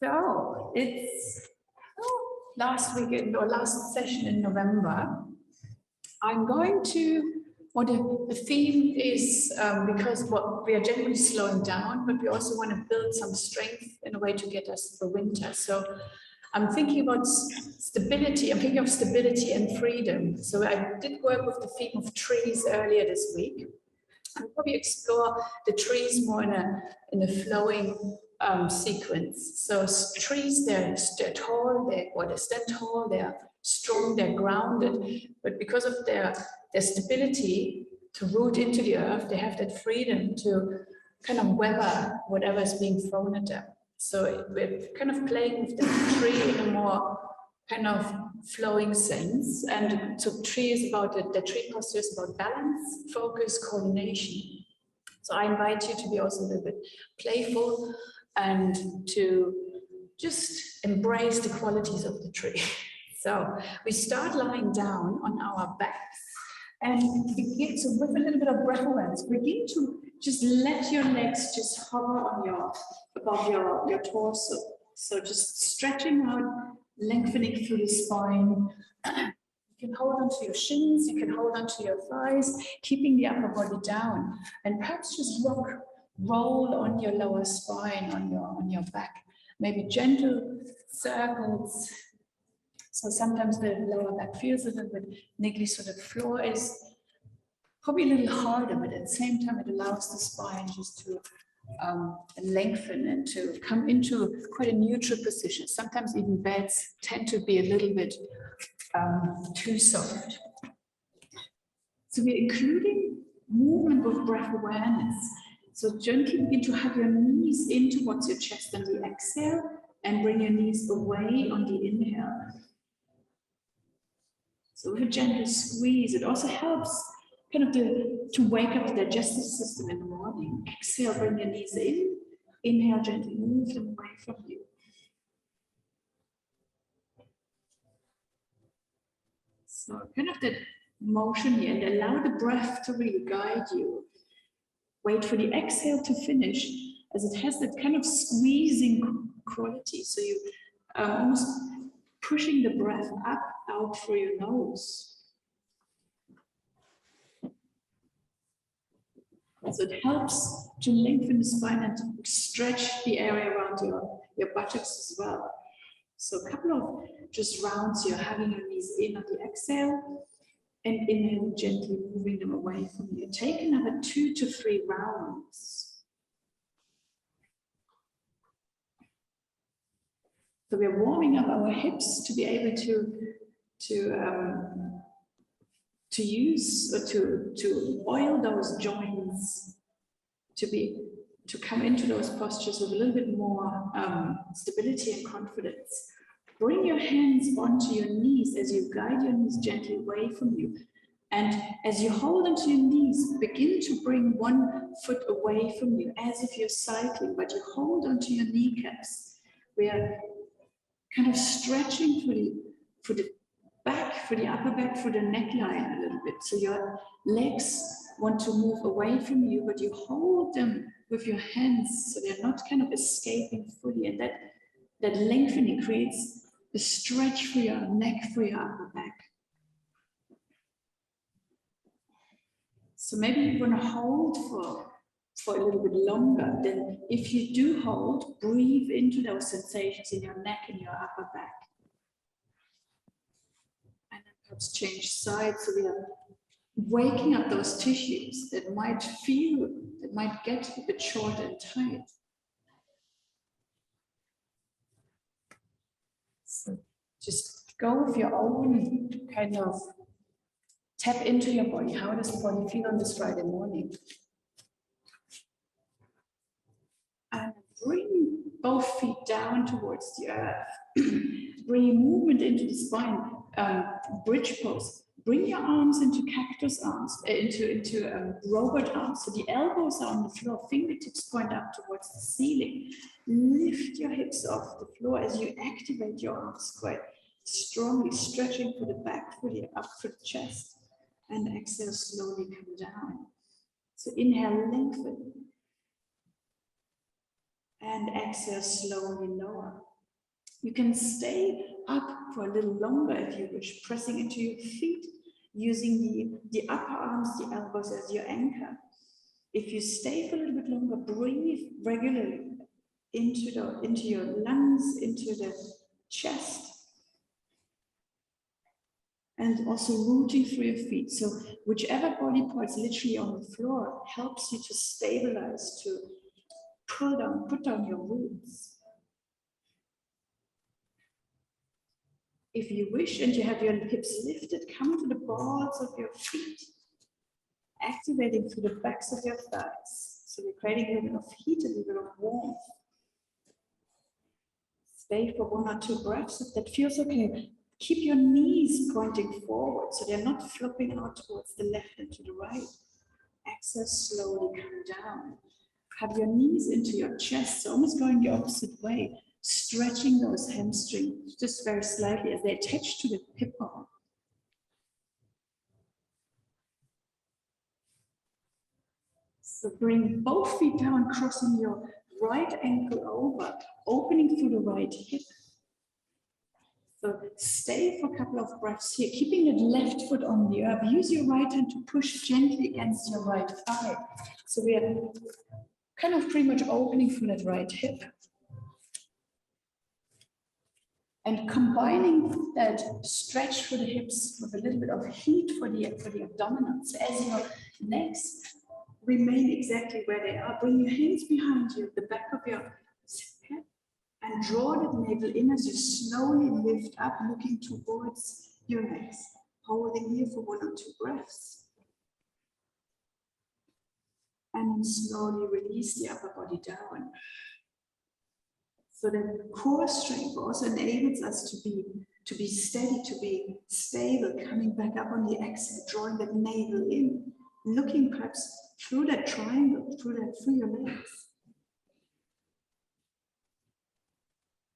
So it's last weekend or last session in November. I'm going to, or the theme is because we are generally slowing down, but we also want to build some strength in a way to get us through winter. So I'm thinking about stability. I'm thinking of stability and freedom. So I did work with the theme of trees earlier this week. I'll probably explore the trees more in a flowing sequence. So trees, they're tall, they stand tall, they're strong, they're grounded, but because of their stability to root into the earth, they have that freedom to kind of weather whatever is being thrown at them. So we're kind of playing with the tree in a more kind of flowing sense. And so tree is about the tree posture is about balance, focus, coordination. So I invite you to be also a little bit playful and to just embrace the qualities of the tree. So we start lying down on our backs and begin to, with a little bit of breath awareness, begin to just let your legs just hover on above your torso. So just stretching out, lengthening through the spine. You can hold onto your shins, you can hold onto your thighs, keeping the upper body down, and perhaps just roll on your lower spine, on your back. Maybe gentle circles. So sometimes the lower back feels a little bit niggly, so the floor is probably a little harder, but at the same time it allows the spine just to lengthen and to come into quite a neutral position. Sometimes even beds tend to be a little bit too soft. So we're including movement with breath awareness. So gently begin to have your knees in towards your chest on the exhale and bring your knees away on the inhale. So with a gentle squeeze, it also helps kind of to wake up the digestive system in the morning. Exhale, bring your knees in. Inhale, gently move them away from you. So kind of that motion here, and allow the breath to really guide you. Wait for the exhale to finish, as it has that kind of squeezing quality. So you almost pushing the breath up, out through your nose. So it helps to lengthen the spine and to stretch the area around your buttocks as well. So a couple of just rounds here, having your knees in on the exhale and inhale, gently moving them away from you. Take another 2 to 3 rounds. So we're warming up our hips to be able to use or to oil those joints, to come into those postures with a little bit more stability and confidence. Bring your hands onto your knees as you guide your knees gently away from you. And as you hold onto your knees, begin to bring one foot away from you as if you're cycling, but you hold onto your kneecaps. We are kind of stretching for the back, for the upper back, for the neckline a little bit. So your legs want to move away from you, but you hold them with your hands so they're not kind of escaping fully. And that lengthening creates a stretch for your neck, for your upper back. So maybe you want to hold for a little bit longer. Then if you do hold, breathe into those sensations in your neck and your upper back. And then perhaps change sides, so we are waking up those tissues that might get a bit short and tight. So just go with your own kind of tap into your body. How does the body feel on this Friday morning? And bring both feet down towards the earth. Bring movement into the spine. Bridge pose. Bring your arms into cactus arms, into robot arms. So the elbows are on the floor, fingertips point up towards the ceiling. Lift your hips off the floor as you activate your arms quite strongly, stretching for the back, for the up, for the chest. And exhale, slowly come down. So inhale, lengthen. And exhale, slowly lower. You can stay up for a little longer if you wish, pressing into your feet, using the upper arms, the elbows as your anchor. If you stay for a little bit longer, breathe regularly into your lungs, into the chest, and also rooting through your feet. So whichever body part is literally on the floor helps you to stabilize, to put down your roots. If you wish and you have your hips lifted, come to the balls of your feet, activating through the backs of your thighs. So we're creating a little bit of heat, a little bit of warmth. Stay for 1 or 2 breaths if that feels okay. Keep your knees pointing forward so they're not flopping out towards the left and to the right. Exhale, slowly come down. Have your knees into your chest, so almost going the opposite way, stretching those hamstrings just very slightly as they attach to the hip bone. So bring both feet down, crossing your right ankle over, opening through the right hip. So stay for a couple of breaths here, keeping that left foot on the earth. Use your right hand to push gently against your right thigh. So we are kind of pretty much opening through that right hip. And combining that stretch for the hips with a little bit of heat for the abdominals. So as your legs remain exactly where they are, bring your hands behind you, the back of your head, and draw the navel in as you slowly lift up, looking towards your legs, holding here for 1 or 2 breaths. And then slowly release the upper body down. So the core strength also enables us to be steady, to be stable, coming back up on the exhale, drawing that navel in, looking perhaps through that triangle, through your legs.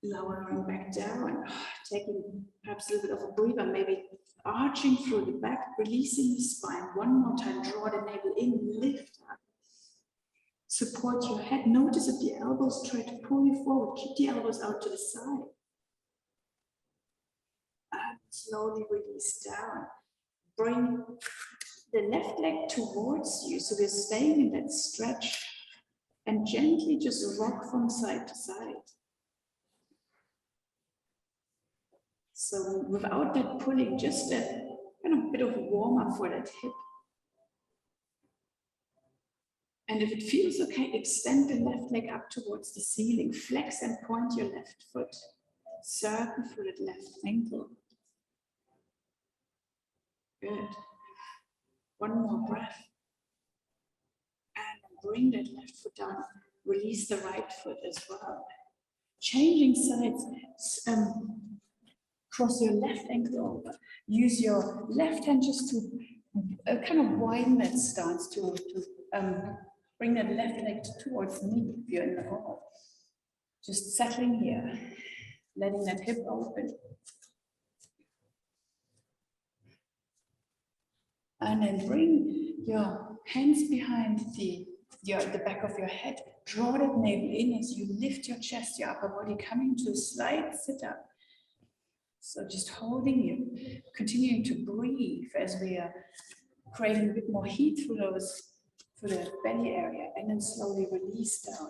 Lowering back down, taking perhaps a little bit of a breather, maybe arching through the back, releasing the spine. 1 more time, draw the navel in, lift up. Support your head. Notice if the elbows try to pull you forward. Keep the elbows out to the side. And slowly release down. Bring the left leg towards you. So we're staying in that stretch. And gently just rock from side to side. So without that pulling, just a kind of bit of warm up for that hip. And if it feels okay, extend the left leg up towards the ceiling. Flex and point your left foot. Circle through that left ankle. Good. 1 more breath. And bring that left foot down. Release the right foot as well. Changing sides. Cross your left ankle over. Use your left hand just to kind of widen that stance to bring that left leg towards the knee if you're in the hall. Just settling here, letting that hip open. And then bring your hands behind the back of your head. Draw that navel in as you lift your chest, your upper body, coming to a slight sit-up. So just holding you, continuing to breathe as we are creating a bit more heat through the belly area, and then slowly release down.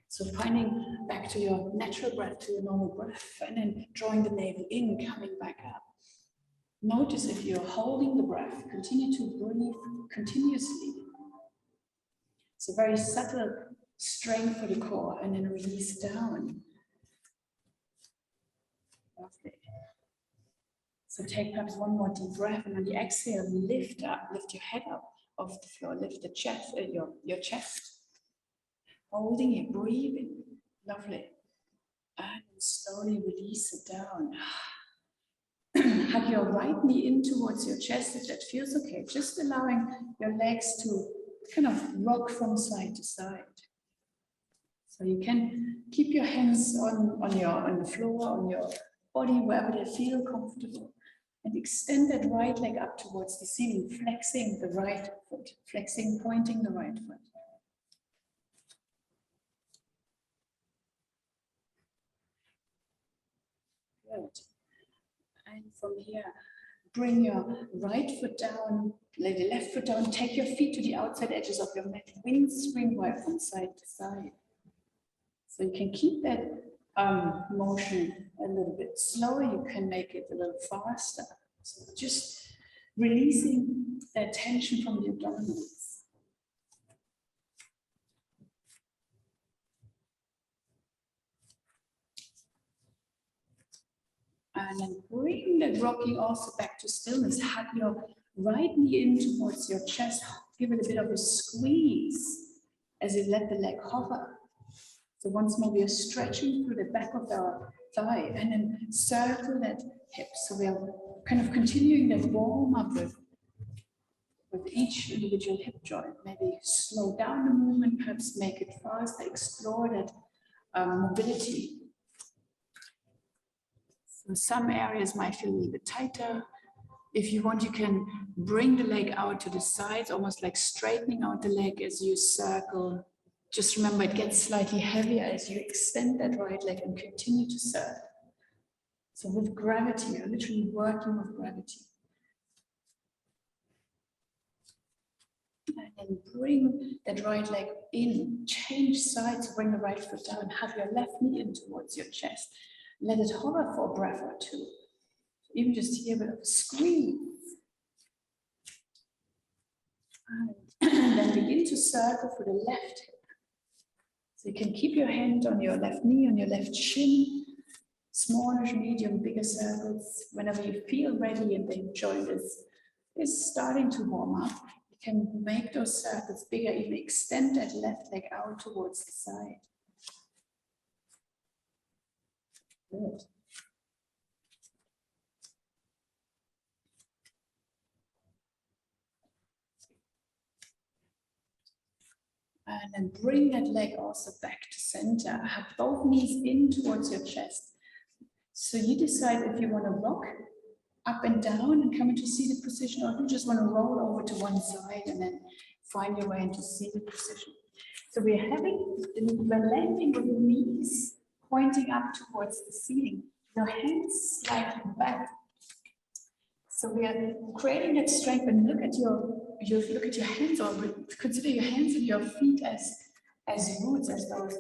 So finding back to your natural breath, to your normal breath, and then drawing the navel in, coming back up. Notice if you're holding the breath, continue to breathe continuously. It's a very subtle strength for the core, and then release down. Lovely. So take perhaps 1 more deep breath, and on the exhale, lift up, lift your head up off the floor, lift the chest, your chest. Holding it, breathing. Lovely. And slowly release it down. Hug your right knee in towards your chest if that feels okay. Just allowing your legs to kind of rock from side to side. So you can keep your hands on the floor, on your body, wherever they feel comfortable. And extend that right leg up towards the ceiling, flexing the right foot, flexing, pointing the right foot. Good. And from here, bring your right foot down, lay the left foot down, take your feet to the outside edges of your mat, swing wide from side to side. So you can keep that motion a little bit slower, you can make it a little faster. So just releasing that tension from the abdominals. And then bring that rocking also back to stillness. Hug your right knee in towards your chest. Give it a bit of a squeeze as you let the leg hover. So once more, we are stretching through the back of our thigh and then circle that hip. So we are kind of continuing that warm up with each individual hip joint. Maybe slow down the movement, perhaps make it faster, explore that mobility. So some areas might feel a little bit tighter. If you want, you can bring the leg out to the sides, almost like straightening out the leg as you circle. Just remember, it gets slightly heavier as you extend that right leg and continue to circle. So with gravity, you're literally working with gravity. And then bring that right leg in, change sides, bring the right foot down, have your left knee in towards your chest. Let it hover for a breath or two. Even just here, a bit of a squeeze. And then begin to circle for the left hip. So you can keep your hand on your left knee, on your left shin, smallish, medium, bigger circles. Whenever you feel ready and the hip joint is starting to warm up, you can make those circles bigger, even extend that left leg out towards the side. Good. And then bring that leg also back to center. Have both knees in towards your chest. So you decide if you want to rock up and down and come into seated position, or if you just want to roll over to one side and then find your way into seated position. So we're landing with the knees pointing up towards the ceiling. Your hands slightly back. So we are creating that strength, and look at your hands, or consider your hands and your feet as roots, as those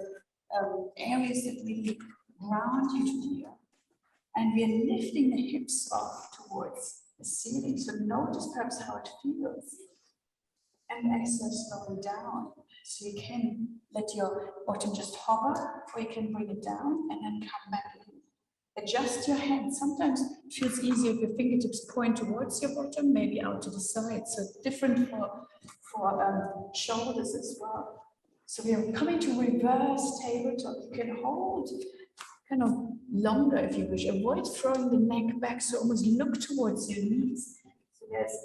areas that really ground you to the earth. And we are lifting the hips off towards the ceiling. So notice perhaps how it feels. And exhale, slowing down. So you can let your bottom just hover, or you can bring it down and then come back in. Adjust your hands. Sometimes it feels easier if your fingertips point towards your bottom, maybe out to the side. So different for shoulders as well. So we are coming to reverse tabletop. You can hold kind of longer if you wish. Avoid throwing the neck back, so almost look towards your knees. So there's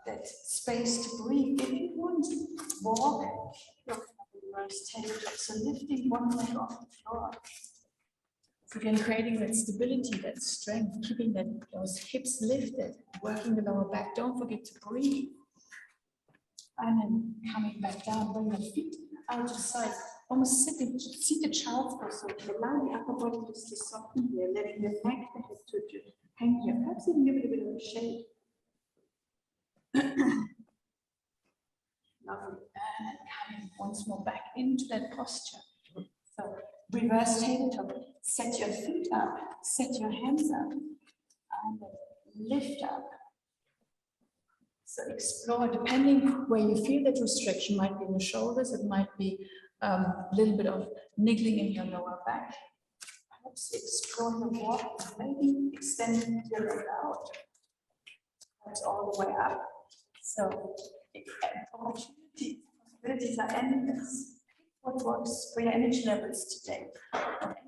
that space to breathe. If you want, walk your reverse tabletop. So lifting one leg off the floor. So again, creating that stability, that strength, keeping those hips lifted, working the lower back. Don't forget to breathe. And then coming back down, bring your feet out to the side. Almost seated child's pose. So allow the upper body just to soften here, letting the neck, the head to hang here. Perhaps even give it a bit of a shake. Lovely. And coming once more back into that posture. So reverse tabletop. Set your feet up, set your hands up, and lift up. So explore, depending where you feel that restriction, might be in the shoulders, it might be a little bit of niggling in your lower back. Perhaps explore the walk, maybe extend your leg out. Perhaps all the way up. So possibilities are endless. What works for your energy levels today?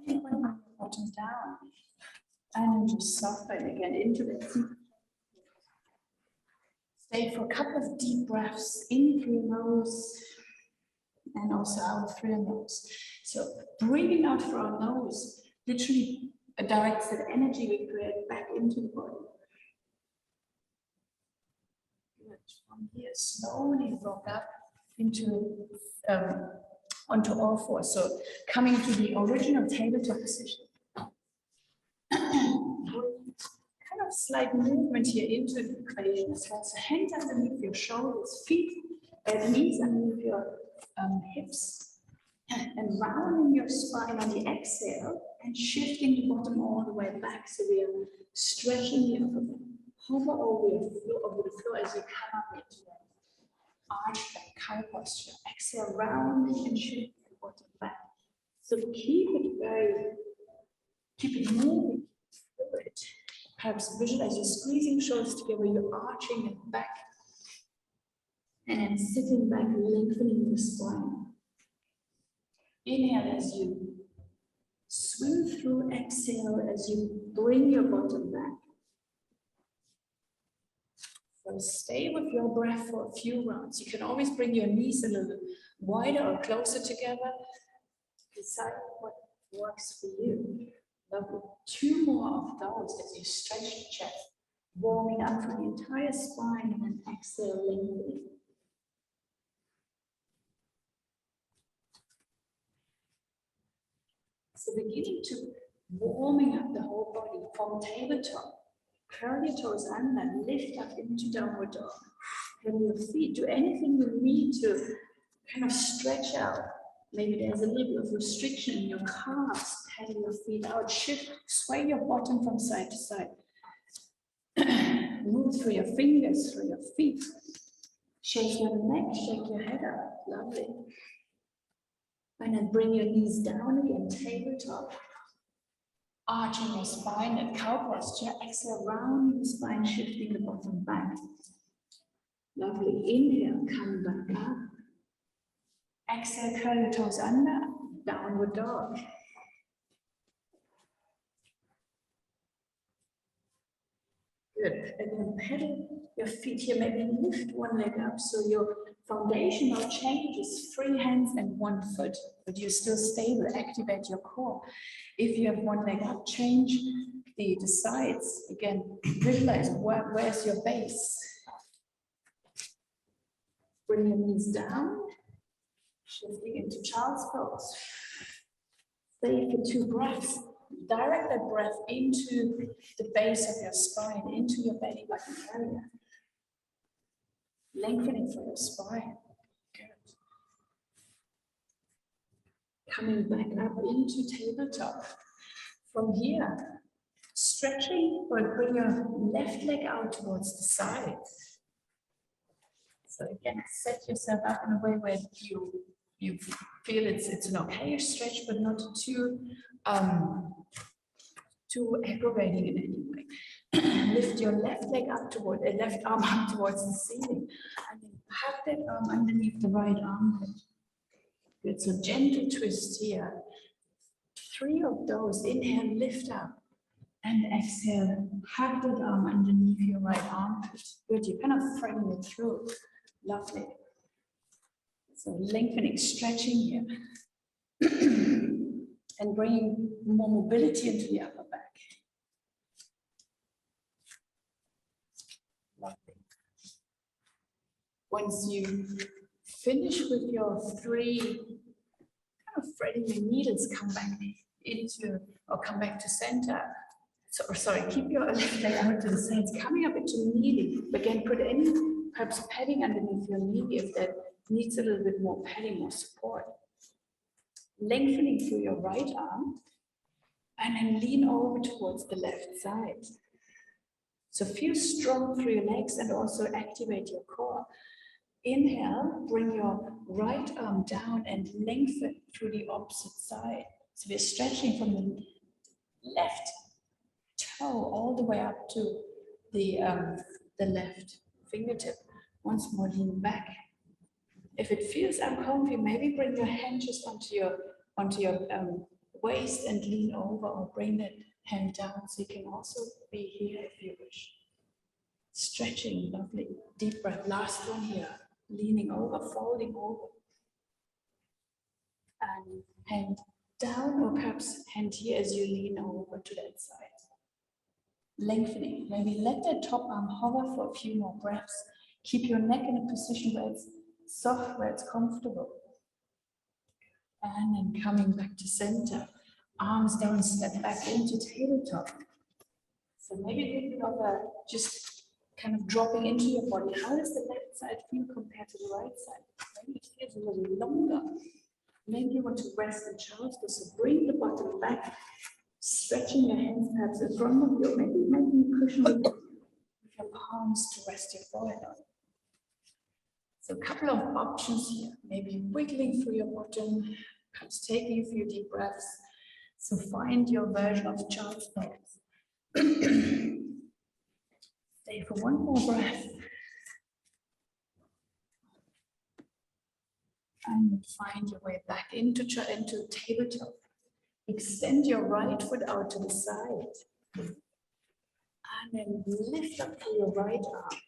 Anyone bottom down, and just soften again into the seat. Stay for a couple of deep breaths in through your nose and also out through your nose. So breathing out through our nose literally directs that energy we create back into the body. Good. From here, slowly rock up into onto all fours. So coming to the original tabletop position. kind of slight movement here into the equation as well. So hands underneath your shoulders, feet and knees underneath your hips, and rounding your spine on the exhale and shifting the bottom all the way back. So we are stretching the upper back. Hover over the floor as you come up into arch back, cow posture. Exhale, rounding and shifting the bottom back. So keep it moving. Perhaps visualize you squeezing shoulders together, you're arching it back. And then sitting back, lengthening the spine. Inhale as you swim through, exhale as you bring your bottom back. So stay with your breath for a few rounds. You can always bring your knees a little wider or closer together. Decide what works for you. Lovely. 2 more of those as you stretch the chest, warming up through the entire spine, and then exhale, lengthening. So beginning to warming up the whole body from tabletop. Curl your toes under, lift up into downward dog. Curl your feet, do anything you need to kind of stretch out. Maybe there's a little bit of restriction in your calves, heading your feet out, shift, sway your bottom from side to side. Move through your fingers, through your feet. Shake your neck, shake your head up, lovely. And then bring your knees down again, tabletop. Arching your spine at cow posture. Exhale, rounding the spine, shifting the bottom back. Lovely. Inhale, come back up. Exhale, curl your toes under, downward dog. Good. And then pedal your feet here. Maybe lift one leg up so your foundational change is 3 hands and 1 foot, but you're still stable. Activate your core. If you have one leg up, change the sides. Again, visualize where's your base. Bring your knees down, shifting into child's pose. Stay for 2 breaths. Direct that breath into the base of your spine, into your belly button area. Lengthening through your spine. Good. Coming back up into tabletop. From here, stretching, but bring your left leg out towards the side. So again, set yourself up in a way where you feel it's an okay stretch, but not too aggravating in any way. Lift your left leg up toward left arm up towards the ceiling, and then have that arm underneath the right armpit. Good. So gentle twist here. 3 of those. Inhale, lift up, and exhale, have that arm underneath your right armpit. Good. You're kind of threading it through. Lovely. So lengthening, stretching here. And bringing more mobility into the upper back. Lovely. Once you finish with your 3, kind of threading the needles, come back into, or come back to center. So, sorry, keep your left leg out to the sides, coming up into kneeling. Again, put any perhaps padding underneath your knee if that needs a little bit more padding or support. Lengthening through your right arm, and then lean over towards the left side. So feel strong through your legs and also activate your core. Inhale, bring your right arm down and lengthen through the opposite side. So we're stretching from the left toe all the way up to the left fingertip. Once more, lean back. If it feels uncomfy, maybe bring your hand just onto your waist and lean over, or bring that hand down, so you can also be here if you wish. Stretching, lovely. Deep breath. Last one here. Leaning over, folding over. And hand down, or perhaps hand here as you lean over to that side. Lengthening. Maybe let that top arm hover for a few more breaths. Keep your neck in a position where it's soft, where it's comfortable. And then coming back to center. Arms down, step back into tabletop. So maybe a little bit of a just kind of dropping into your body. How does the left side feel compared to the right side? Maybe it feels a little longer. Maybe you want to rest in child's pose. So bring the bottom back, stretching your hands perhaps in front of you. Maybe you cushion with your palms to rest your forehead on. So a couple of options here. Maybe wiggling through your bottom, perhaps taking a few deep breaths. So find your version of child's pose. Stay for one more breath. And find your way back into tabletop. Extend your right foot out to the side. And then lift up to your right arm.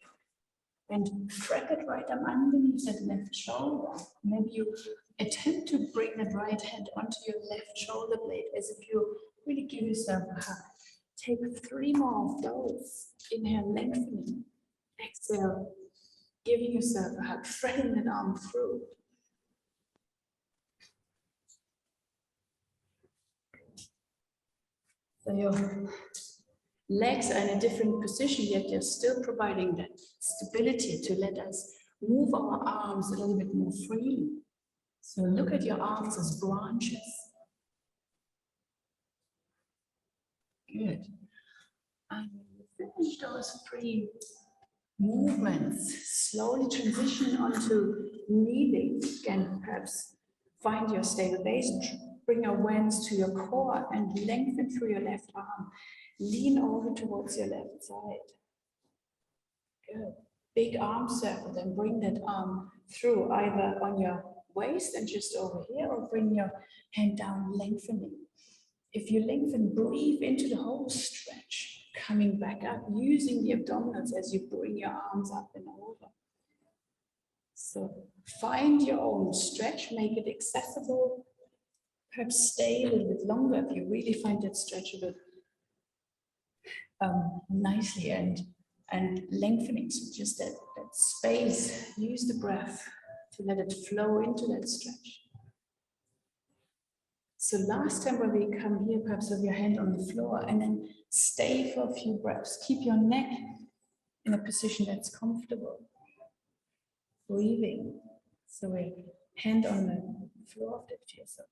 And thread that right arm underneath that left shoulder. Maybe you attempt to bring that right hand onto your left shoulder blade as if you really give yourself a hug. Take 3 more of those. Inhale, lengthening. Exhale, giving yourself a hug, threading that arm through. So your legs are in a different position, yet you're still providing that stability to let us move our arms a little bit more freely. So look at your arms as branches. Good. And when you finish those 3 movements, slowly transition onto kneeling. Again, perhaps find your stable base, bring your awareness to your core and lengthen through your left arm. Lean over towards your left side. Good. Big arm circle, then bring that arm through either on your waist and just over here, or bring your hand down, lengthening. If you lengthen, breathe into the whole stretch, coming back up, using the abdominals as you bring your arms up and over. So find your own stretch, make it accessible. Perhaps stay a little bit longer if you really find that stretchable nicely and lengthening. So just that space, use the breath to let it flow into that stretch. So last time when we come here, perhaps have your hand on the floor and then stay for a few breaths. Keep your neck in a position that's comfortable. Breathing. So we hand on the floor of the chair. So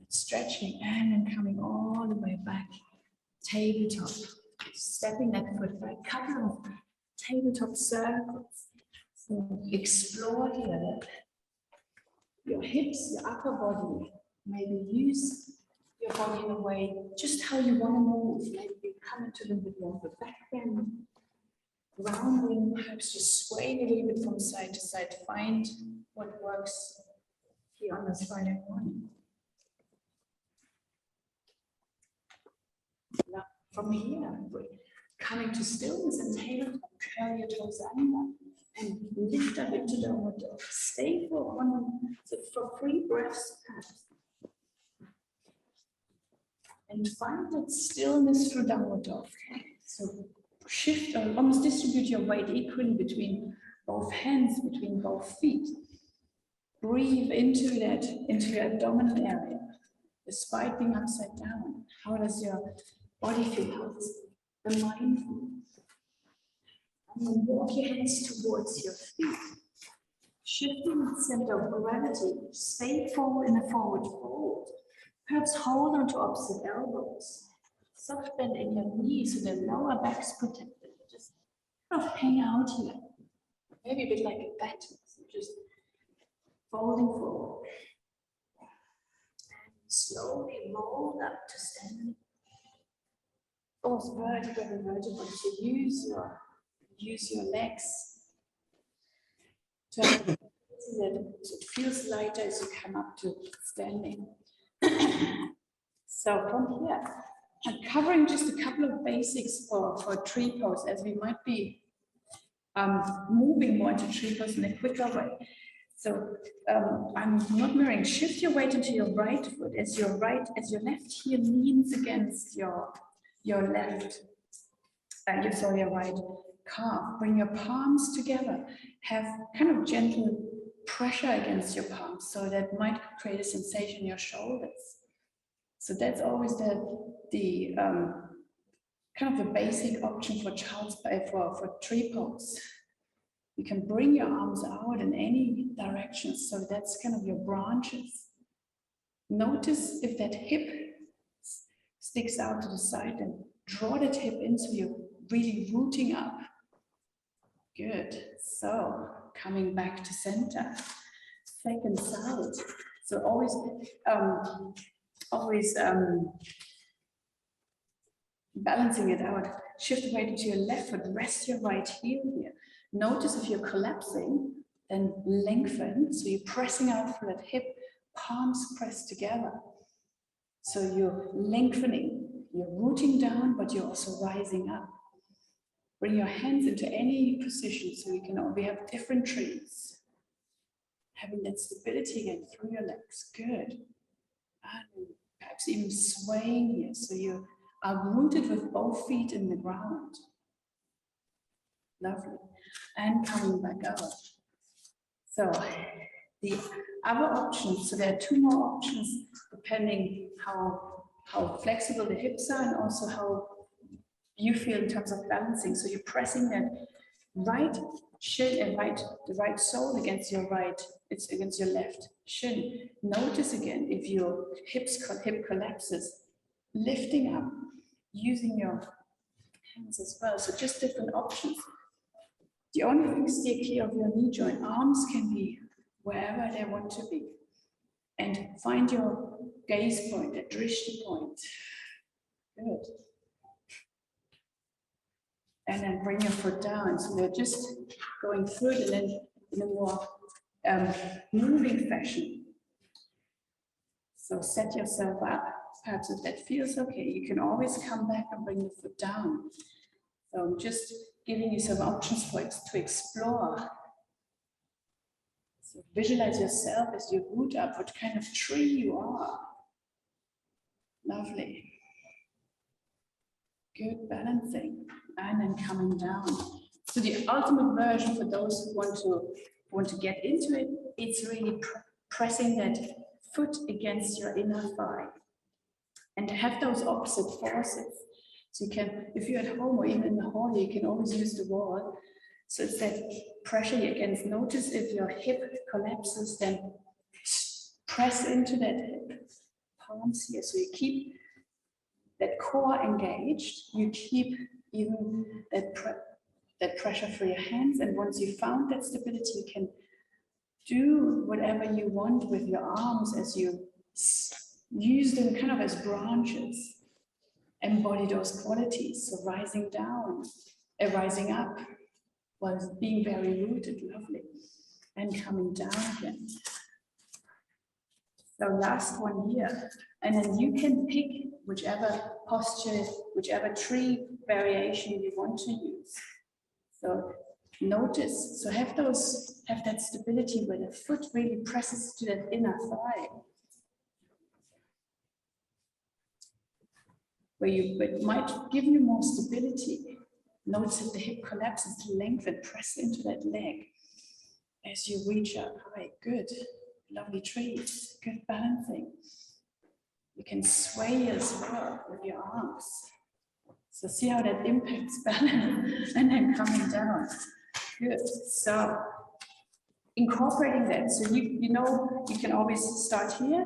stretching and then coming all the way back. Tabletop. Stepping that foot back. Couple of tabletop circles. So explore here. Your hips, your upper body, maybe use your body in a way, just how you want to move. Maybe you come into a little bit more of a back bend, rounding, perhaps just swaying a little bit from side to side. Find what works here on this Friday morning. Now, from here, coming to stillness and tabletop, curl your toes under. And lift up into downward dog. Stay for 3 breaths. And find that stillness through downward dog. So shift or almost distribute your weight equally between both hands, between both feet. Breathe into your abdominal area, despite being upside down. How does your body feel? How does the mind feel? And then walk your hands towards your feet. Shifting the center of gravity, stay forward in a forward fold. Perhaps hold on to opposite elbows. Soft bend in your knees so the lower back is protected. Just kind of hang out here. Maybe a bit like a bat. So just folding forward. And slowly roll up to standing. Both vertebra and vertebra. So use your legs to that it feels lighter as you come up to standing. So from here, I'm covering just a couple of basics for tree pose, as we might be moving more into tree pose in a quicker way. So I'm not mirroring. Shift your weight into your right foot as your left heel leans against your left. Your right calf. Bring your palms together. Have kind of gentle pressure against your palms, so that might create a sensation in your shoulders. So that's always the kind of a basic option for child's for tree pose. You can bring your arms out in any direction. So that's kind of your branches. Notice if that hip sticks out to the side and draw that hip in so you're really rooting up. Good. So coming back to center. Second side. So always balancing it out. Shift the weight to your left foot, rest your right heel here. Notice if you're collapsing, then lengthen. So you're pressing out through that hip, palms pressed together. So you're lengthening, you're rooting down, but you're also rising up. Bring your hands into any position so you can, we have different trees. Having that stability again through your legs, good. And perhaps even swaying here, so you are rooted with both feet in the ground. Lovely. And coming back out. So the other options, so there are two more options depending how flexible the hips are and also how you feel in terms of balancing. So you're pressing that right shin and the right sole against your right, it's against your left shin. Notice again if your hip collapses, lifting up, using your hands as well. So just different options. The only thing, steer clear of your knee joint. Arms can be wherever they want to be. And find your gaze point, a drishti point. Good. And then bring your foot down. So they're just going through it and then in a more moving fashion. So set yourself up. Perhaps if that feels okay, you can always come back and bring the foot down. So I'm just giving you some options for it to explore. So visualize yourself as you root up, what kind of tree you are. Lovely. Good balancing. And then coming down. So the ultimate version for those who want to get into it, it's really pressing that foot against your inner thigh. And have those opposite forces. So you can, if you're at home or even in the hall, you can always use the wall. So it's that pressure against. Notice if your hip collapses, then press into that hip. Palms here. So you keep that core engaged. You keep even that pressure through your hands. And once you found that stability, you can do whatever you want with your arms as you use them kind of as branches. Embody those qualities. So rising down, rising up, while being very rooted, lovely. And coming down again. So last one here. And then you can pick whichever posture, whichever tree variation you want to use. So notice, so have that stability where the foot really presses to that inner thigh. Where it might give you more stability. Notice if the hip collapses to lengthen, press into that leg as you reach up. All right, good. Lovely trees, good balancing. You can sway as well with your arms. So see how that impacts balance and then coming down. Good. So incorporating that. So you know you can always start here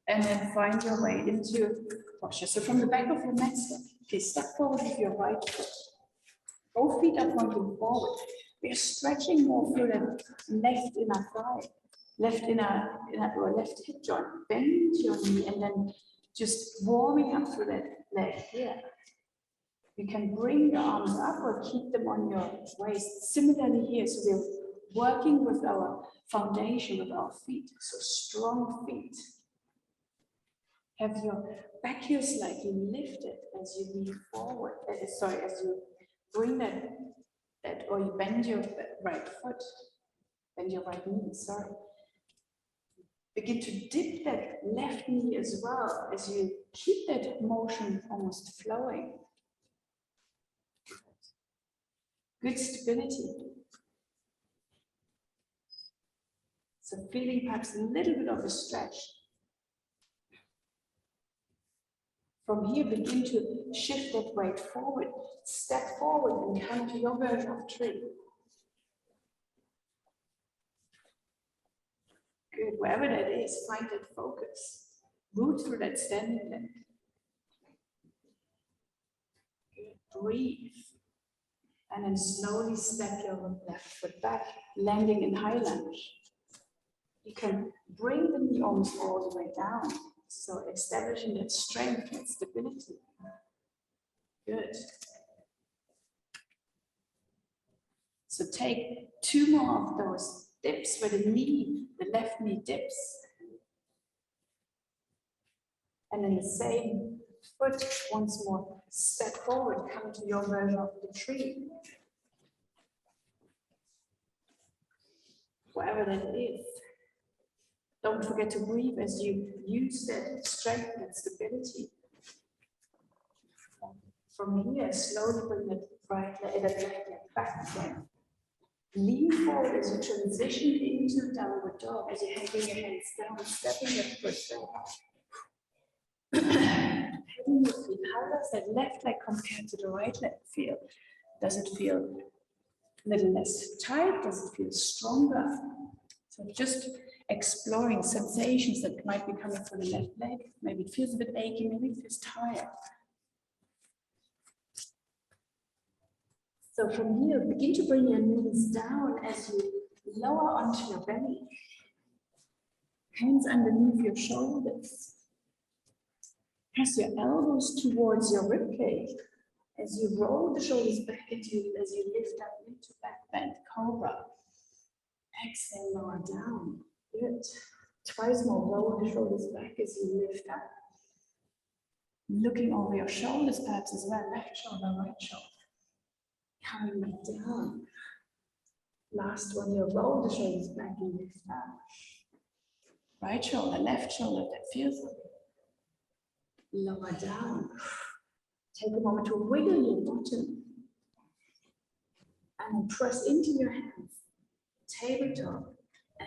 and then find your way into posture. So from the back of your mat step, okay, step forward with your right foot. Both feet are pointing forward. We are stretching more through the left inner thigh, left inner or left hip joint. Bend your knee and then just warming up through that leg here. You can bring your arms up or keep them on your waist. Similarly here, so we're working with our foundation with our feet. So strong feet. Have your back heel slightly lifted as you lean forward. As you bring that or you bend your right foot, bend your right knee, sorry. Begin to dip that left knee as well as you keep that motion almost flowing. Good stability. So feeling perhaps a little bit of a stretch From here, begin to shift that weight forward. Step forward and come to your version of tree. Good, wherever that is, find that focus. Root through that standing leg. Good, breathe. And then slowly step your left foot back, landing in high lunge. You can bring the knee almost all the way down. So establishing that strength and stability. Good. So take 2 more of those dips where the left knee dips. And then the same foot once more, step forward, come to your version of the tree. Wherever that is. Don't forget to breathe as you use that strength and stability. From here, slowly bring that left leg back again. Lean forward as you transition into downward dog, as you're having your hands down, stepping your foot back. Heading your feet. How does that left leg compare to the right leg feel? Does it feel a little less tight? Does it feel stronger? So just exploring sensations that might be coming from the left leg. Maybe it feels a bit achy, maybe it feels tired. So from here, begin to bring your knees down as you lower onto your belly. Hands underneath your shoulders. Press your elbows towards your ribcage as you roll the shoulders back into, as you lift up into back bend cobra. Exhale, lower down. Good. Twice more, roll the shoulders back as you lift up. Looking over your shoulders perhaps as well, left shoulder, right shoulder. Coming back down. Last one, you roll the shoulders back and lift up. Right shoulder, left shoulder, that feels good. Lower down. Take a moment to wiggle your bottom. And press into your hands. Tabletop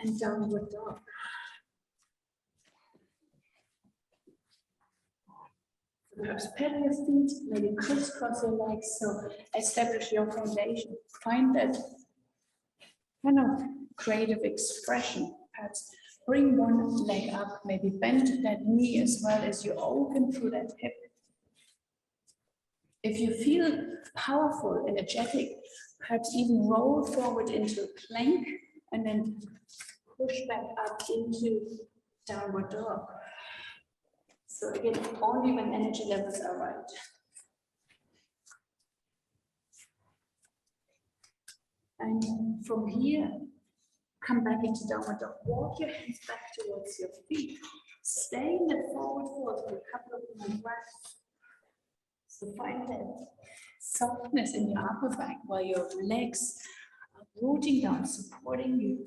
and downward dog. Perhaps pedal your feet, maybe crisscross your legs, so establish your foundation. Find that kind of creative expression. Perhaps bring one leg up, maybe bend that knee as well as you open through that hip. If you feel powerful, energetic, perhaps even roll forward into a plank and then push back up into downward dog. So again, only when energy levels are right. And from here, come back into downward dog. Walk your hands back towards your feet. Stay in the forward fold for a couple of more breaths. So find that softness in your upper back while your legs are rooting down, supporting you.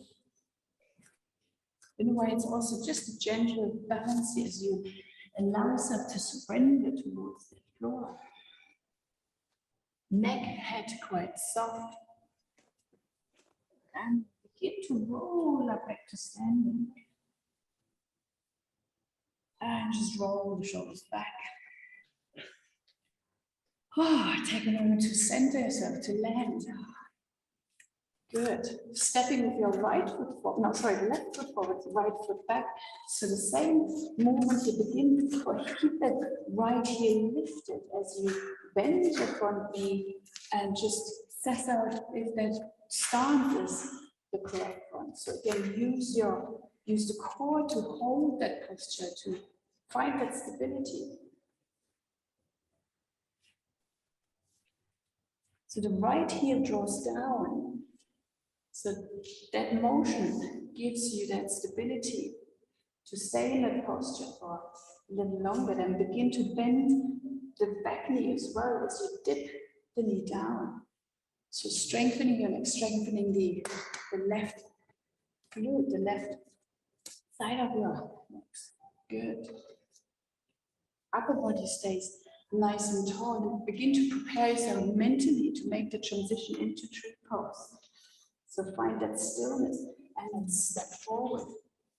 In a way, it's also just a gentle balance as you allow yourself to surrender towards the floor. Neck, head quite soft. And begin to roll up back to standing. And just roll the shoulders back. Take a moment to center yourself, to land. Good. Stepping with your right foot forward, no, sorry, the left foot forward, the right foot back. So the same movement you begin for, keep that right heel lifted as you bend your front knee and just assess out if that stance is the correct one. So again, use the core to hold that posture, to find that stability. So the right heel draws down. So that motion gives you that stability to stay in that posture for a little longer, then begin to bend the back knee as well as you dip the knee down. So strengthening your legs, strengthening the left glute, the left side of your legs. Good. Upper body stays nice and tall. Begin to prepare yourself mentally to make the transition into tree pose. So find that stillness and then step forward.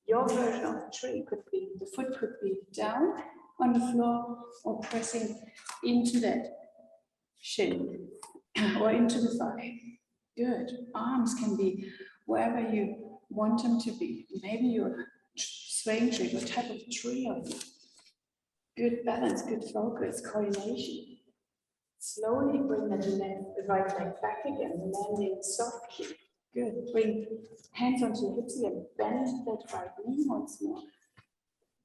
Your version of the tree could be, the foot could be down on the floor or pressing into that shin or into the thigh. Good. Arms can be wherever you want them to be. Maybe you're swaying tree, what type of tree are you? Good balance, good focus, coordination. Slowly bring the right leg back again, landing softly. Good. Bring hands onto your hips again. Bend that right knee once more.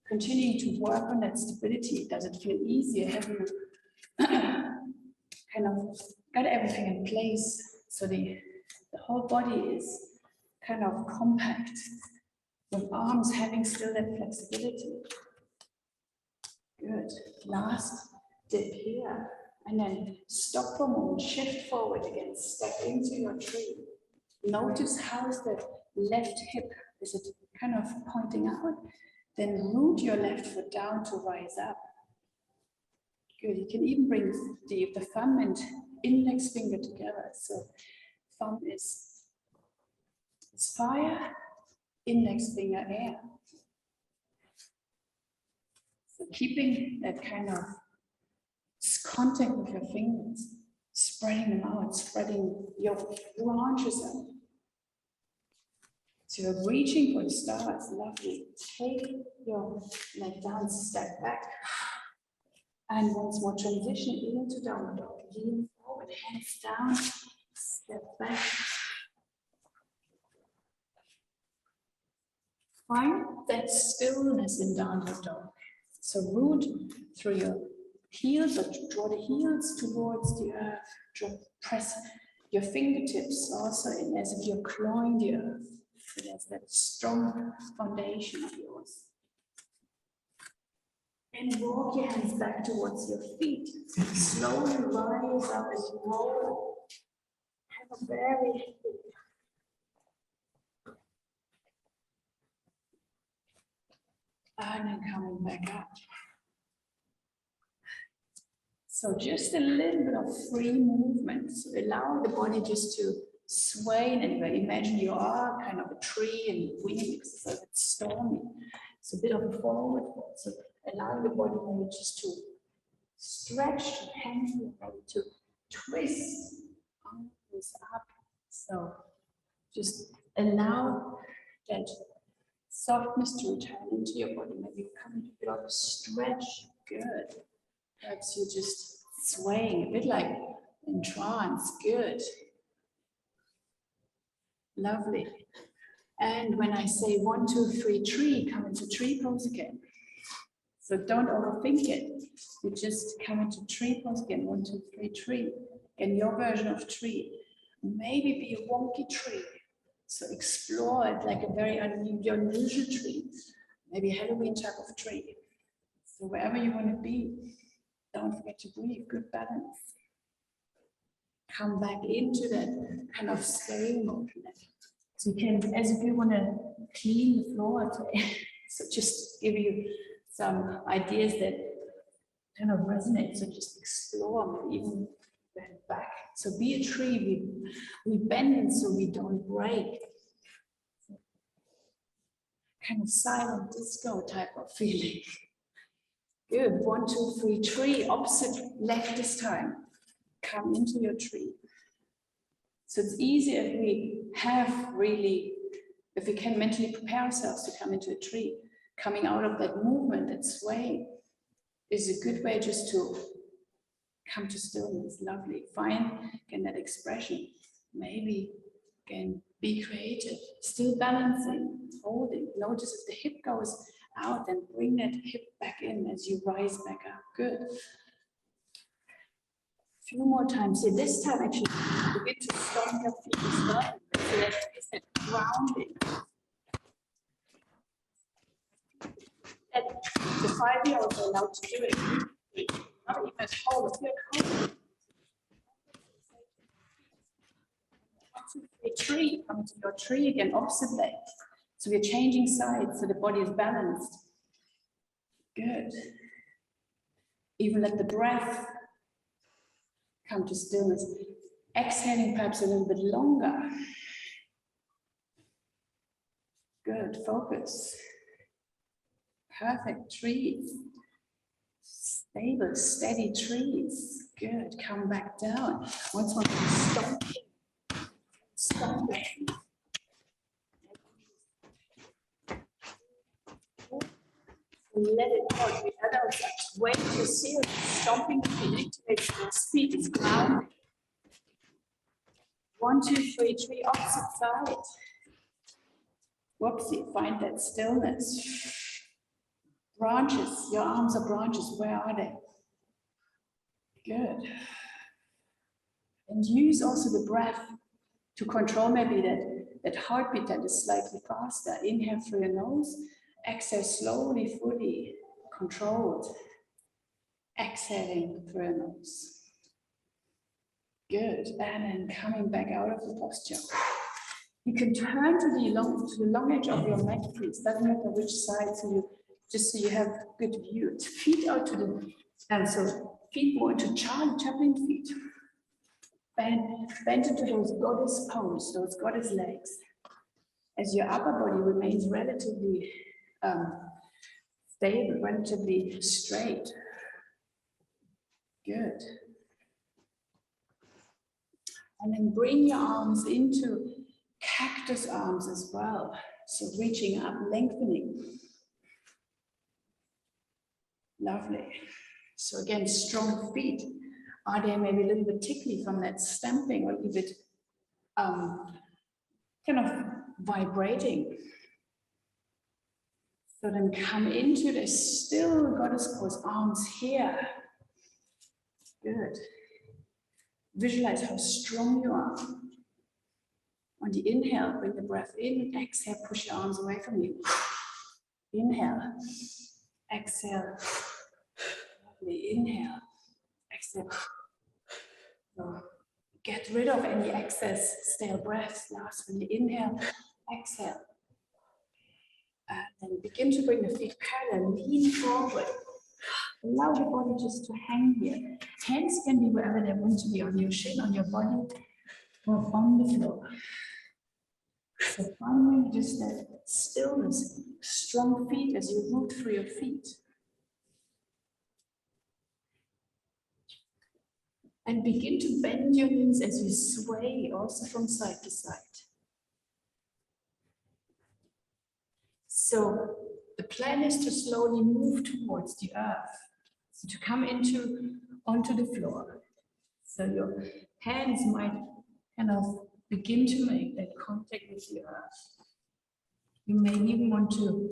Continuing to work on that stability. Does it feel easier? Have you kind of got everything in place so the whole body is kind of compact, with arms having still that flexibility? Good. Last dip here. And then stop for a moment, shift forward again, step into your tree. Notice how is that left hip, is it kind of pointing out? Then root your left foot down to rise up. Good, you can even bring the thumb and index finger together. So thumb is fire, index finger air. So keeping that kind of contact with your fingers, spreading them out, spreading your branches out. So you're reaching for the stars, lovely. Take your leg down, step back. And once more, transition into downward dog. Lean forward, hands down, step back. Find that stillness in downward dog. So root through your heels, or draw the heels towards the earth. Press your fingertips also in as if you're clawing the earth. So there's that strong foundation of yours. And walk your hands back towards your feet. Slowly rise up as you roll. Have a very and then coming back up. So just a little bit of free movement. So allow the body just to sway in any way. Imagine you are kind of a tree and wind exercise, it's stormy. It's a bit of a forward fold. So allow the body maybe just to stretch, hands maybe to twist, arms up. So just allow that softness to return into your body. Maybe come into a bit of a stretch. Good. Perhaps you're just swaying, a bit like in trance. Good. Lovely. And when I say 1, 2, 3, tree, come into tree pose again. So don't overthink it. You just come into tree pose again. 1, 2, 3, tree. Again, your version of tree. Maybe be a wonky tree. So explore it like a very unusual tree. Maybe a Halloween type of tree. So wherever you want to be, don't forget to breathe. Good balance. Come back into that kind of staying motion. So you can, as if you want to clean the floor today. So just give you some ideas that kind of resonate. So just explore, even bend back. So be a tree. We bend so we don't break. Kind of silent disco type of feeling. Good. 1, 2, 3, tree. Opposite left this time. Come into your tree. So it's easier if we have really, if we can mentally prepare ourselves to come into a tree. Coming out of that movement, that sway, is a good way just to come to stillness. Lovely. Find again that expression. Maybe again be creative. Still balancing, holding. Notice if the hip goes out, then bring that hip back in as you rise back up. Good. A few more times here. This time actually begin to stomp your feet as well. So that is that grounding. And the 5-year-olds are allowed to do it. Not even at home. If you're at home. A tree, come to your tree again, opposite leg. So we're changing sides so the body is balanced. Good. Even let the breath come to stillness. Exhaling perhaps a little bit longer. Good, focus. Perfect, trees. Stable, steady trees. Good. Come back down. Once more, stop. Stop. Let it out. The other side. Wait to see it. Stomping the feet. Feet is grounded. 1, 2, 3, 3, opposite side. Whoopsie, find that stillness. Branches, your arms are branches, where are they? Good. And use also the breath to control maybe that heartbeat that is slightly faster. Inhale through your nose, exhale slowly, fully, controlled. Exhaling through your nose. Good, and then coming back out of the posture. You can turn to the long edge of your mat, please. Doesn't matter which side, so you have good view. Feet out to the, and so feet more into Chaplin feet. Bend into those goddess pose, those goddess legs. As your upper body remains relatively stable, relatively straight. Good. And then bring your arms into cactus arms as well. So reaching up, lengthening. Lovely. So again, strong feet. Are they maybe a little bit tickly from that stamping, or a little bit kind of vibrating? So then come into the still goddess pose, arms here. Good. Visualize how strong you are. On the inhale, bring the breath in. Exhale, push your arms away from you. Inhale. Exhale. Lovely. Inhale. Exhale. So get rid of any excess stale breaths. Last, when you inhale, exhale. And then begin to bring the feet parallel. Lean forward. Allow the body just to hang here. Hands can be wherever they want to be, on your shin, on your body, or on the floor. So finally, just that stillness, strong feet as you root through your feet. And begin to bend your knees as you sway, also from side to side. So the plan is to slowly move towards the earth, so to come onto the floor. So your hands might kind of begin to make that contact with the earth. You may even want to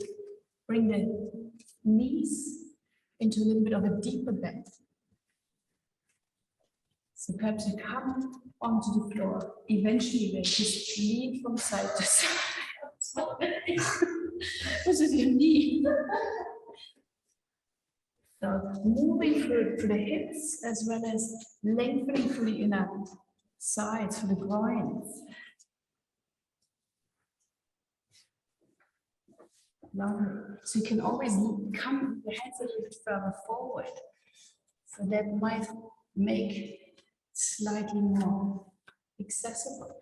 bring the knees into a little bit of a deeper bend. So perhaps you come onto the floor. Eventually, they just lean from side to side. This is your knee. So moving through the hips as well as lengthening through the inner sides, through the groins. Lovely. So you can always come the hands a little bit further forward. So that might make it slightly more accessible.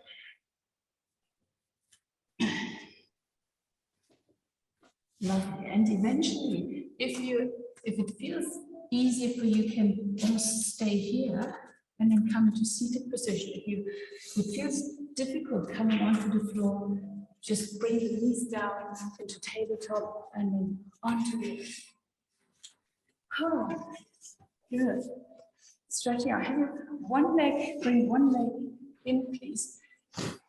Lovely. And eventually, if it feels easier for you, can almost stay here and then come to seated position. If it feels difficult coming onto the floor, just bring the knees down into tabletop and then onto it. Oh, good. Stretching out. One leg, bring one leg in, please.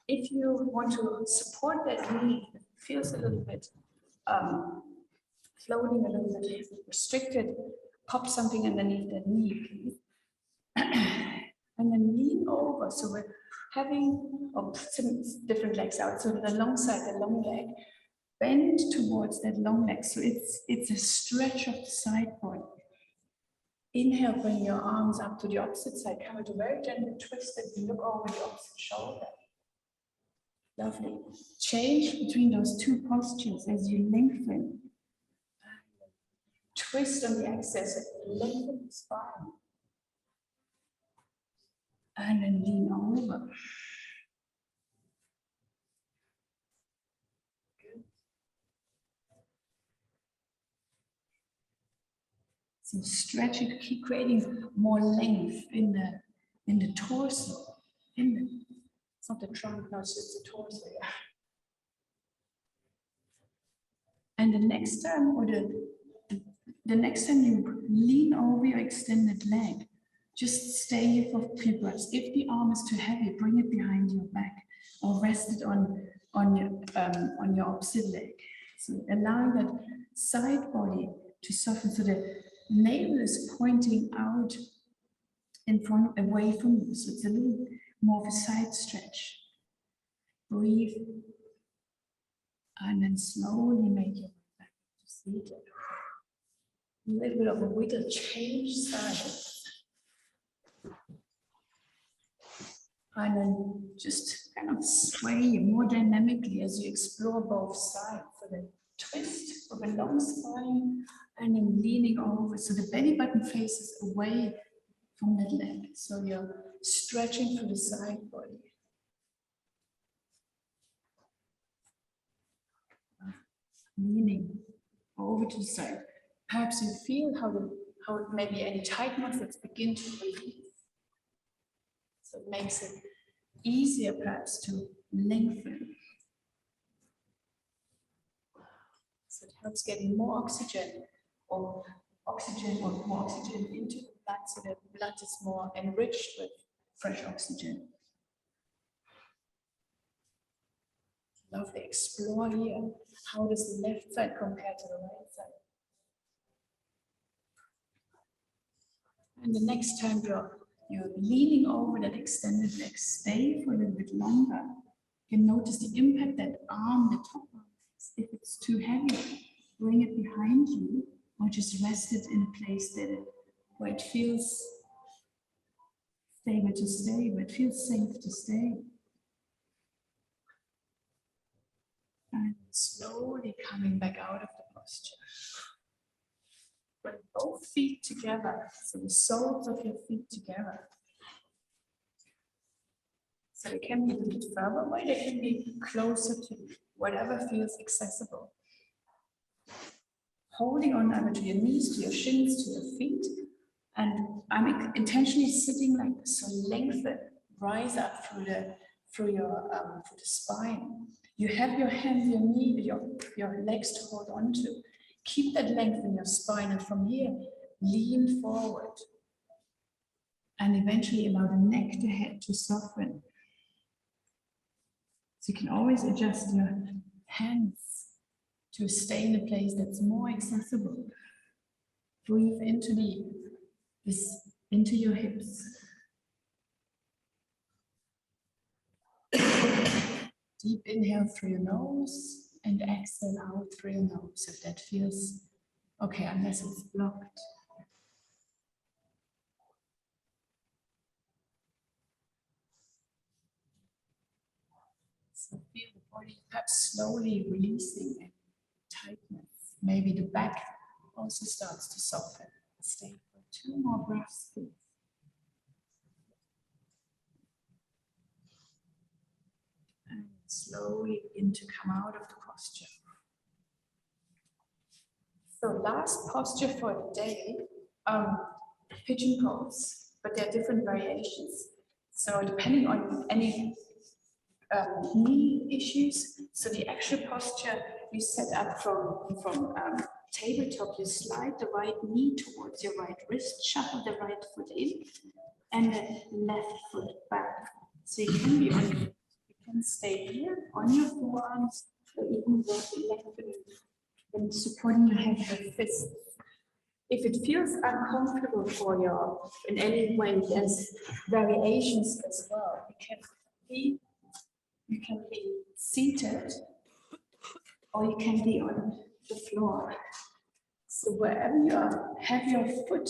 If you want to support that knee, it feels a little bit floating, a little bit restricted, pop something underneath that knee, please. And then lean over. So we're having some different legs out. So the long side, the long leg, bend towards that long leg. So it's a stretch of the side body. Inhale, bring your arms up to the opposite side. Come to very gently twist it and look over the opposite shoulder. Lovely. Change between those two postures as you lengthen. Twist on the axis, lengthen the spine. And then lean over. Good. So stretch it, keep creating more length in the torso. It's not the trunk, no, it's just the torso. Yeah. And the next time, or the next time you lean over your extended leg, just stay here for a few breaths. If the arm is too heavy, bring it behind your back or rest it on your opposite leg. So allowing that side body to soften, so the navel is pointing out in front, away from you. So it's a little more of a side stretch. Breathe. And then slowly make your way back to seated. A little bit of a wiggle, change sides. And then just kind of sway more dynamically as you explore both sides. So the twist of a long spine and then leaning over. So the belly button faces away from that leg. So you're stretching through the side body. Leaning over to the side. Perhaps you feel how maybe any tight muscles begin to release. So it makes it easier perhaps to lengthen. So it helps getting more oxygen or more oxygen into the blood, so the blood is more enriched with fresh oxygen. Lovely. Explore here. How does the left side compare to the right side? And the next time you're leaning over that extended leg, stay for a little bit longer. You can notice the impact that arm, the top arm, if it's too heavy, bring it behind you or just rest it in a place where it feels stable to stay, where it feels safe to stay. And slowly coming back out of the posture. Bring both feet together, so the soles of your feet together. So it can be a little bit further away, they can be closer to you, whatever feels accessible. Holding on either to your knees, to your shins, to your feet. And I'm intentionally sitting like this, so lengthen, rise up through the spine. You have your hands, your knee, your legs to hold on to. Keep that length in your spine, and from here, lean forward. And eventually allow the neck, the head to soften. So you can always adjust your hands to stay in a place that's more accessible. Breathe into into your hips. Deep inhale through your nose and exhale out through your nose if that feels okay, unless it's blocked. So feel the body perhaps slowly releasing and tightness. Maybe the back also starts to soften. Stay for 2 more breaths, please. And slowly begin to come out of the posture. So last posture for the day, pigeon pose, but there are different variations. So depending on any knee issues, so the actual posture you set up from tabletop, you slide the right knee towards your right wrist, shuffle the right foot in, and the left foot back. So you can stay here on your forearms, or even lengthening and supporting your head with fists. If it feels uncomfortable for you in any way, there's variations as well. You can be seated, or you can be on the floor. So wherever you are, have your foot.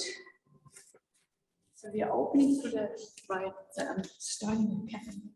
So we are opening to the right, starting again.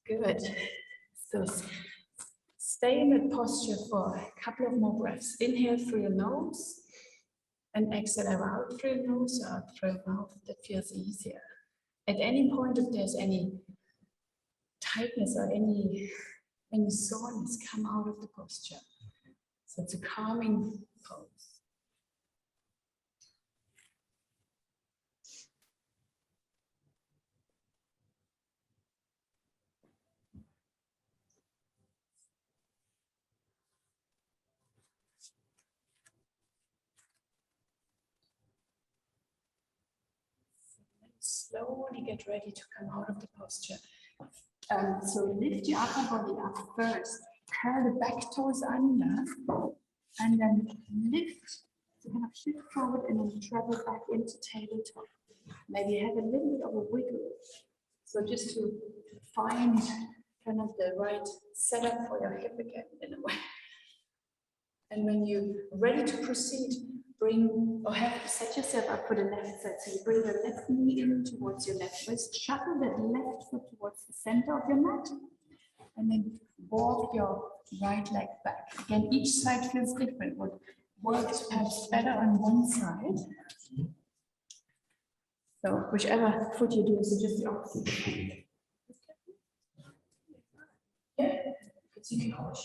Good. So stay in that posture for a couple of more breaths. Inhale through your nose and exhale out through your nose or out through your mouth. That feels easier. At any point, if there's any tightness or any soreness, come out of the posture. So it's a calming pose. Slowly get ready to come out of the posture. So lift your upper body up first. Curl the back toes under, and then lift. So kind of shift forward and then travel back into tabletop. Maybe have a little bit of a wiggle. So just to find kind of the right setup for your hip again in a way. And when you're ready to proceed, bring or have to set yourself up for the left side. So you bring your left knee in towards your left wrist, shuffle that left foot towards the center of your mat, and then walk your right leg back. Again, each side feels different. What works perhaps better on one side. So whichever foot you do, so just the opposite. Yeah, you can push.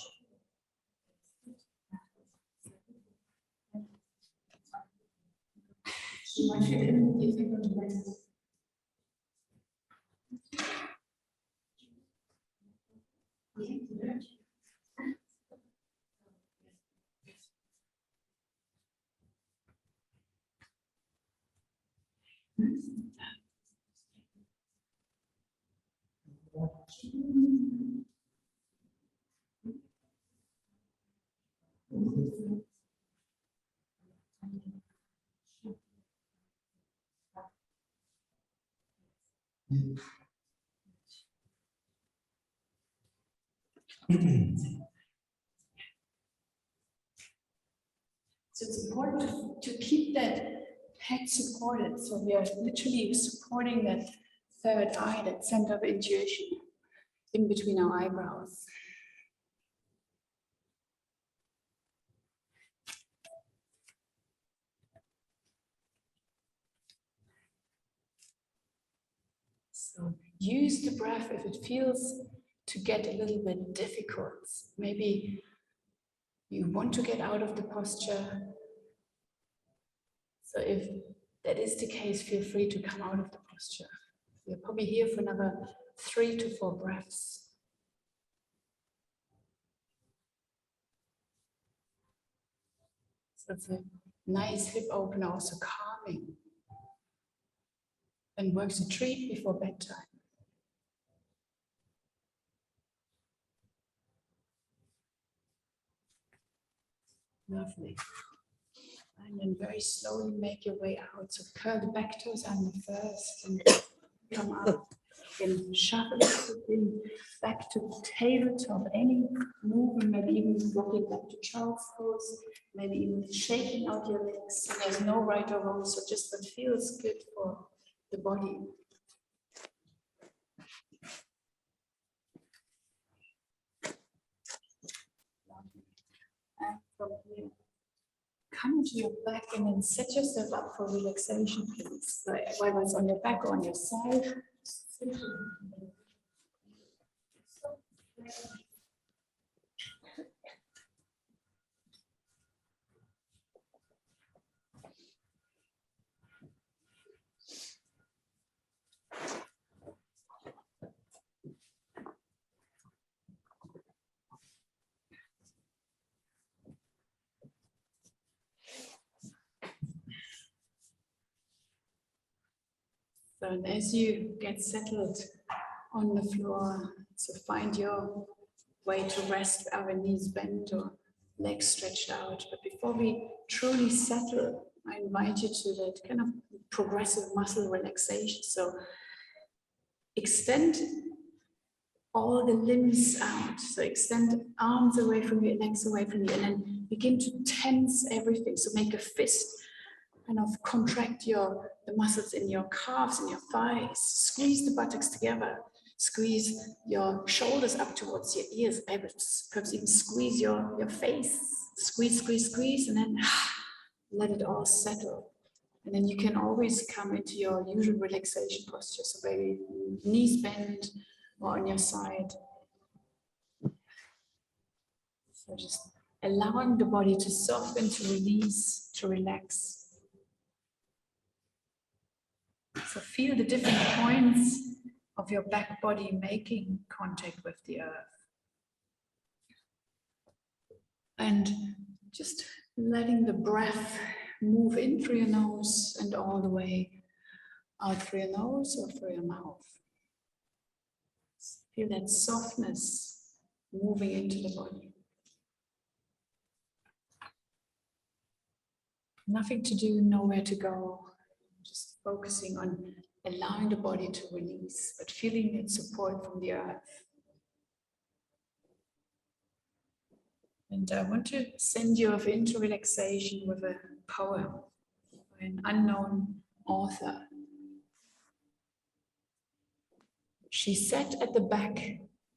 So it's important to keep that head supported. So we are literally supporting that third eye, that center of intuition in between our eyebrows. So use the breath if it feels to get a little bit difficult. Maybe you want to get out of the posture. So if that is the case, feel free to come out of the posture. You're probably here for another 3 to 4 breaths. So it's a nice hip opener, also calming. And works a treat before bedtime. Lovely. And then very slowly make your way out. So curl the back toes under first and come up. And shuffle it back to tabletop. Any movement, maybe even walking back to child's pose, maybe even shaking out your legs. So there's no right or wrong, so just what feels good for the body. And from here, come to your back and then set yourself up for relaxation, please. So whether it's on your back or on your side. and as you get settled on the floor, so find your way to rest with our knees bent or legs stretched out. But before we truly settle, I invite you to that kind of progressive muscle relaxation. So extend all the limbs out. So extend arms away from you, legs away from you, and then begin to tense everything. So make a fist, kind of contract the muscles in your calves and your thighs. Squeeze the buttocks together. Squeeze your shoulders up towards your ears. Perhaps even squeeze your face. Squeeze, squeeze, squeeze, and then let it all settle. And then you can always come into your usual relaxation posture. So maybe knees bent or on your side. So just allowing the body to soften, to release, to relax. So feel the different points of your back body making contact with the earth. And just letting the breath move in through your nose and all the way out through your nose or through your mouth. Feel that softness moving into the body. Nothing to do, nowhere to go. Just focusing on allowing the body to release, but feeling its support from the earth. And I want to send you off into relaxation with a poem by an unknown author. She sat at the back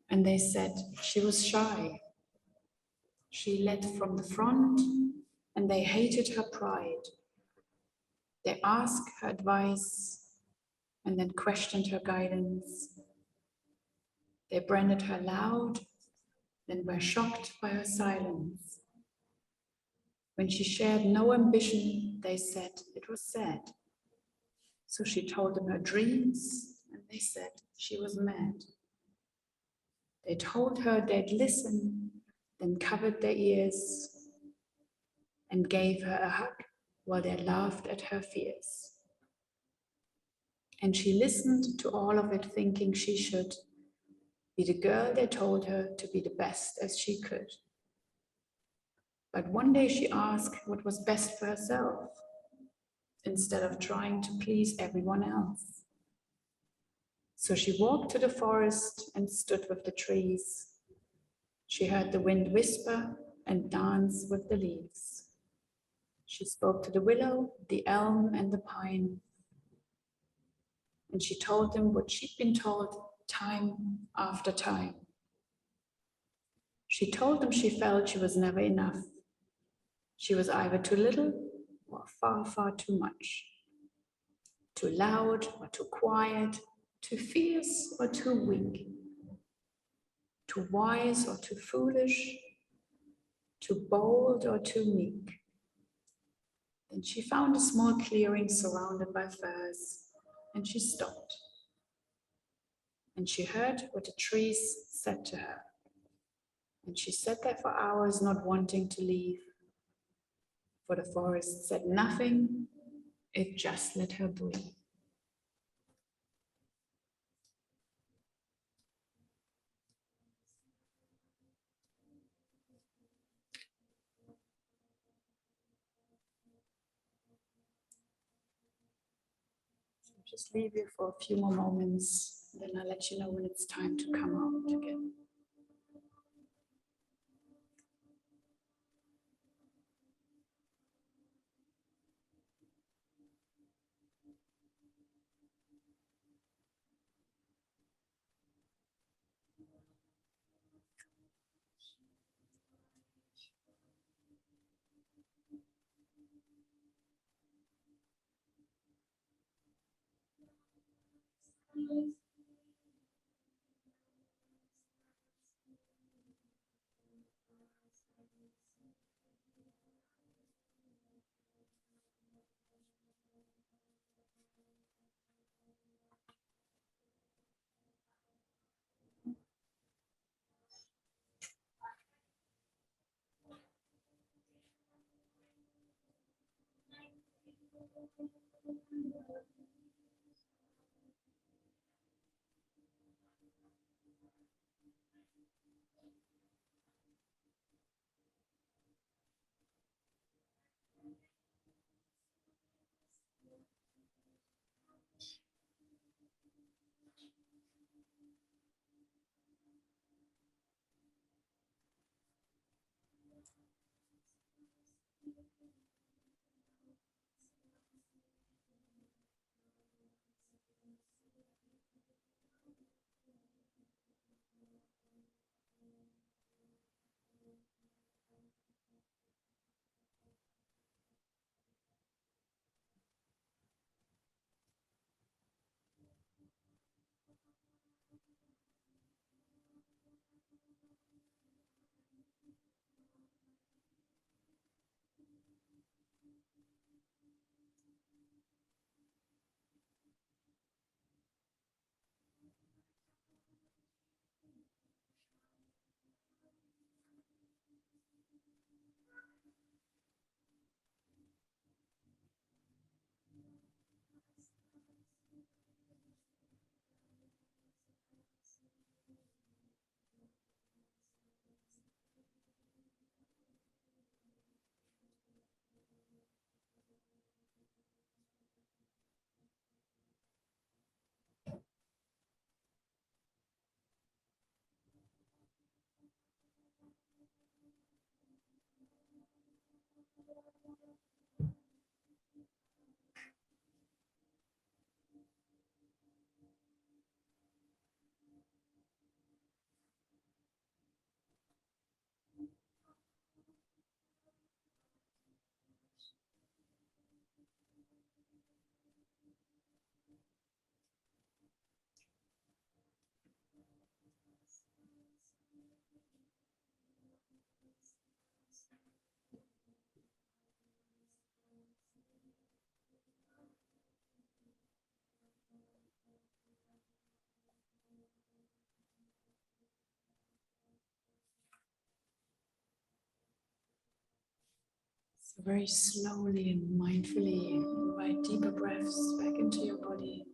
and they said she was shy. She led from the front and they hated her pride. They asked her advice and then questioned her guidance. They branded her loud, then were shocked by her silence. When she shared no ambition, they said it was sad. So she told them her dreams, and they said she was mad. They told her they'd listen, then covered their ears and gave her a hug while they laughed at her fears. And she listened to all of it, thinking she should be the girl they told her to be the best as she could. But one day she asked what was best for herself, instead of trying to please everyone else. So she walked to the forest and stood with the trees. She heard the wind whisper and dance with the leaves. She spoke to the willow, the elm, and the pine. And she told them what she'd been told time after time. She told them she felt she was never enough. She was either too little or far, far too much. Too loud or too quiet, too fierce or too weak. Too wise or too foolish, too bold or too meek. Then she found a small clearing surrounded by firs, and she stopped. And she heard what the trees said to her. And she sat there for hours, not wanting to leave. For the forest said nothing, it just let her breathe. Just leave you for a few more moments, then I'll let you know when it's time to come out again. So very slowly and mindfully invite deeper breaths back into your body.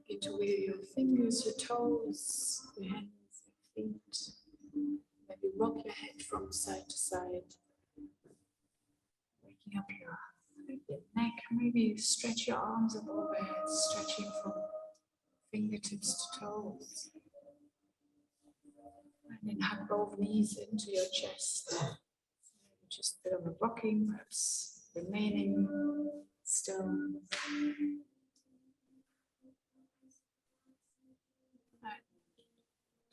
Begin to wiggle your fingers, your toes, your hands, your feet. Maybe rock your head from side to side. Waking up your neck. Maybe stretch your arms up overhead, stretching from fingertips to toes. And then hug both knees into your chest. Just a bit of a rocking, perhaps remaining still. And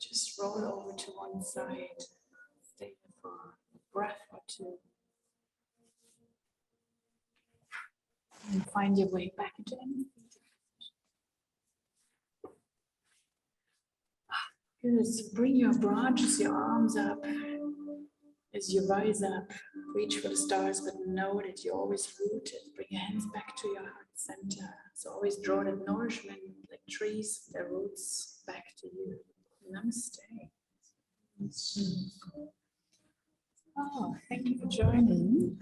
just roll over to one side. Stay there for a breath or two. And find your way back into anything. Good. So bring your branches, your arms up. As you rise up, reach for the stars, but know that you're always rooted. Bring your hands back to your heart center. So always draw that nourishment like trees, their roots back to you. Namaste. Oh, thank you for joining.